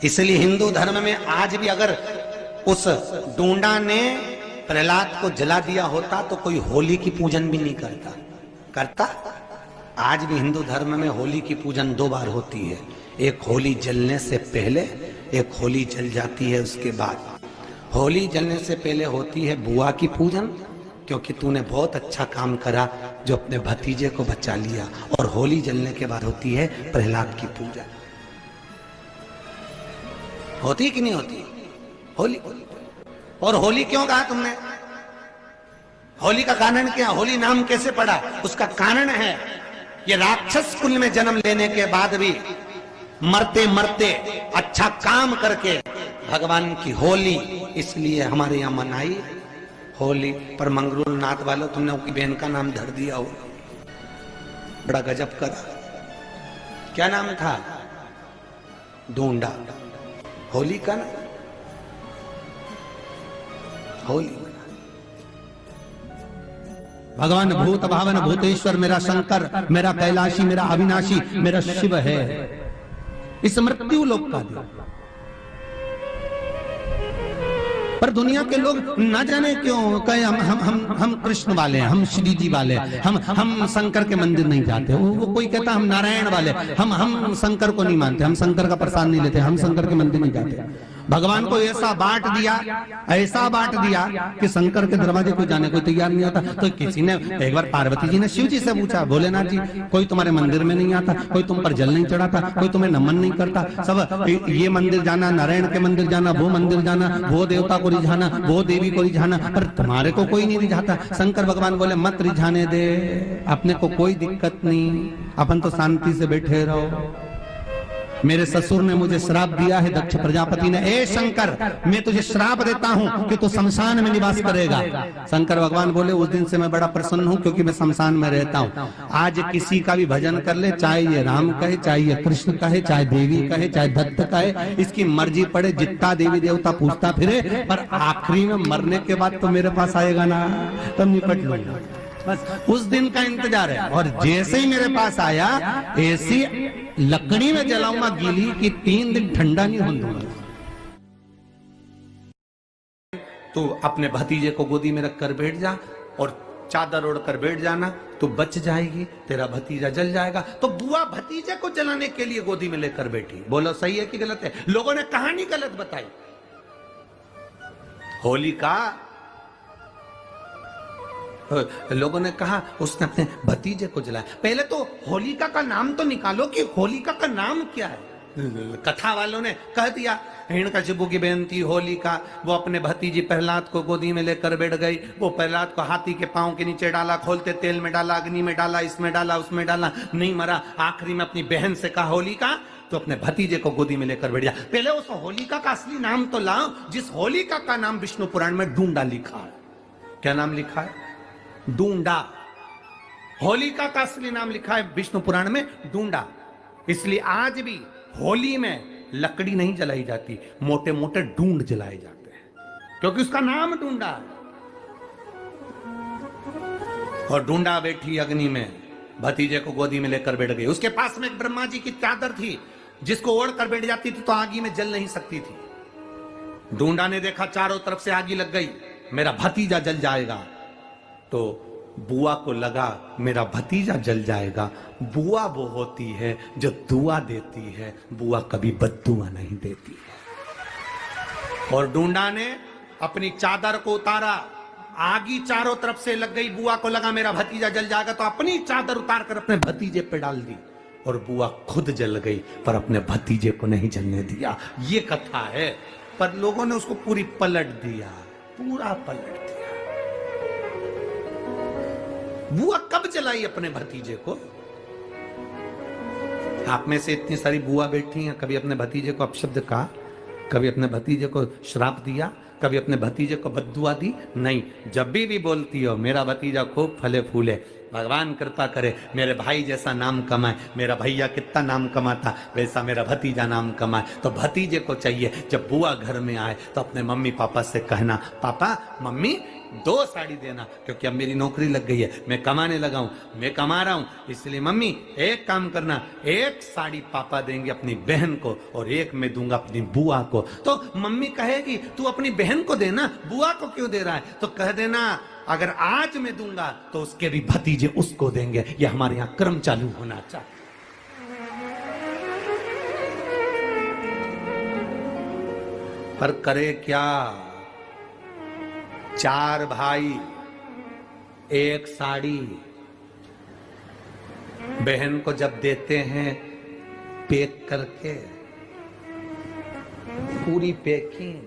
इसलिए हिंदू धर्म में आज भी अगर उस डूंडा ने प्रहलाद को जला दिया होता तो कोई होली की पूजन भी नहीं करता। आज भी हिंदू धर्म में होली की पूजन 2 बार होती है, एक होली जलने से पहले, एक होली जल जाती है उसके बाद। होली जलने से पहले होती है बुआ की पूजन, क्योंकि तूने बहुत अच्छा काम करा जो अपने भतीजे को बचा लिया, और होली जलने के बाद होती है प्रहलाद की पूजा। होती कि नहीं होती होली? और होली क्यों कहा तुमने? होली का कारण क्या? होली नाम कैसे पड़ा? उसका कारण है ये राक्षस कुल में जन्म लेने के बाद भी मरते मरते अच्छा काम करके भगवान की होली इसलिए हमारे यहां मनाई होली। पर मंगरूल नाथ वालों, तुमने उनकी बहन का नाम धर दिया हो, बड़ा गजब करा। क्या नाम था? डूंडा। होली का ना होली। भगवान भूत भावन भूतेश्वर मेरा शंकर, मेरा कैलाशी, मेरा अविनाशी, मेरा शिव है। इस मृत्यु लोक का देव। पर दुनिया के लोग न जाने क्यों कहे हम कृष्ण वाले हैं, हम श्री जी वाले हैं, हम शंकर के मंदिर नहीं जाते। वो कोई कहता हम नारायण वाले, हम शंकर को नहीं मानते, हम शंकर का प्रसाद नहीं लेते, हम शंकर के मंदिर नहीं जाते। भगवान को ऐसा बांट दिया कि शंकर के दरवाजे को जाने को तैयार नहीं होता। तो किसी ने एक बार पार्वती जी ने शिव जी से पूछा, भोलेनाथ जी कोई तुम्हारे मंदिर में नहीं आता, कोई तुम पर जल नहीं चढ़ाता, कोई तुम्हें नमन नहीं करता, सब ये मंदिर जाना, नारायण के मंदिर जाना, वो मंदिर जाना, वो देवता को रिझाना, वो देवी को रिझाना, पर तुम्हारे को कोई नहीं रिझाता। शंकर भगवान बोले मत रिझाने दे, अपने को कोई दिक्कत नहीं, अपन तो शांति से बैठे रहो। मेरे ससुर ने मुझे श्राप दिया है, दक्ष प्रजापति ने, ए शंकर मैं तुझे श्राप देता हूं कि तू शमशान में निवास करेगा। शंकर भगवान बोले उस दिन से मैं बड़ा प्रसन्न हूं, क्योंकि मैं शमशान में रहता हूं। आज किसी का भी भजन कर ले, चाहे ये राम कहे, चाहे ये कृष्ण कहे, चाहे देवी कहे, चाहे दत्त कहे, इसकी मर्जी पड़े, जितना देवी देवता पूछता फिरे, पर आखिरी में मरने के बाद तो मेरे पास आएगा ना, तब निपट लूंगा। बस उस दिन का इंतजार है। और जैसे ही मेरे पास आया, ऐसी लकड़ी में जलाऊंगा गीली कि 3 दिन ठंडा नहीं होने दूंगा। तू अपने भतीजे को गोदी में रखकर बैठ जा और चादर ओढ़कर बैठ जाना, तो बच जाएगी, तेरा भतीजा जल जाएगा। तो बुआ भतीजे को जलाने के लिए गोदी में लेकर बैठी। बोलो सही है कि गलत है? लोगों ने कहानी गलत बताई। होली का लोगों ने कहा उसने अपने भतीजे को जलाया। पहले तो होलिका का नाम तो निकालो कि होलिका का नाम क्या है। कथा वालों ने कह दिया हिरण्यकशिपु की बहन थी होलिका, वो अपने भतीजी प्रहलाद को गोदी में लेकर बैठ गई। वो प्रहलाद को हाथी के पांव के नीचे डाला, खोलते तेल में डाला, अग्नि में डाला, इसमें डाला, उसमें डाला, नहीं मरा। आखिरी में अपनी बहन से कहा होलिका, तो अपने भतीजे को गोदी में लेकर बैठ गया। पहले उस होलिका का असली नाम तो लाओ, जिस होलिका का नाम विष्णु पुराण में डूंडा लिखा है। क्या नाम लिखा है? डूंडा। होलिका का असली नाम लिखा है विष्णु पुराण में डूंडा। इसलिए आज भी होली में लकड़ी नहीं जलाई जाती, मोटे मोटे ढूंढ जलाए जाते हैं, क्योंकि उसका नाम डूंडा है। और डूंडा बैठी अग्नि में, भतीजे को गोदी में लेकर बैठ गई। उसके पास में एक ब्रह्मा जी की चादर थी, जिसको ओढ़ कर बैठ जाती थी तो आगी में जल नहीं सकती थी। डूंडा ने देखा चारों तरफ से आगी लग गई, मेरा भतीजा जल जाएगा। तो बुआ को लगा मेरा भतीजा जल जाएगा। बुआ वो होती है जो दुआ देती है, बुआ कभी बद्दुआ नहीं देती है। और डूंडा ने अपनी चादर को उतारा, आगी चारों तरफ से लग गई। बुआ को लगा मेरा भतीजा जल जाएगा, तो अपनी चादर उतार कर अपने भतीजे पे डाल दी, और बुआ खुद जल गई, पर अपने भतीजे को नहीं जलने दिया। ये कथा है, पर लोगों ने उसको पूरी पलट दिया, पूरा पलट दिया। बुआ कब जलाई अपने भतीजे को? आप में से इतनी सारी बुआ बैठी हैं, कभी अपने भतीजे को अपशब्द कहा? कभी अपने भतीजे को श्राप दिया? कभी अपने भतीजे को बद्दुआ दी? नहीं। जब भी बोलती हो मेरा भतीजा खूब फले फूले, भगवान कृपा करे मेरे भाई जैसा नाम कमाए, मेरा भैया कितना नाम कमाता वैसा मेरा भतीजा नाम कमाए, तो भतीजे को चाहिए जब बुआ घर में आए तो अपने मम्मी पापा से कहना, पापा मम्मी 2 साड़ी देना, क्योंकि अब मेरी नौकरी लग गई है, मैं कमाने लगा हूं, मैं कमा रहा हूं, इसलिए मम्मी एक काम करना, 1 साड़ी पापा देंगे अपनी बहन को और 1 मैं दूंगा अपनी बुआ को। तो मम्मी कहेगी तू अपनी बहन को देना, बुआ को क्यों दे रहा है? तो कह देना अगर आज मैं दूंगा तो उसके भी भतीजे उसको देंगे। ये हमारे यहां क्रम चालू होना चाहिए। पर करे क्या, 4 भाई 1 साड़ी, बहन को जब देते हैं पैक करके, पूरी पैकिंग,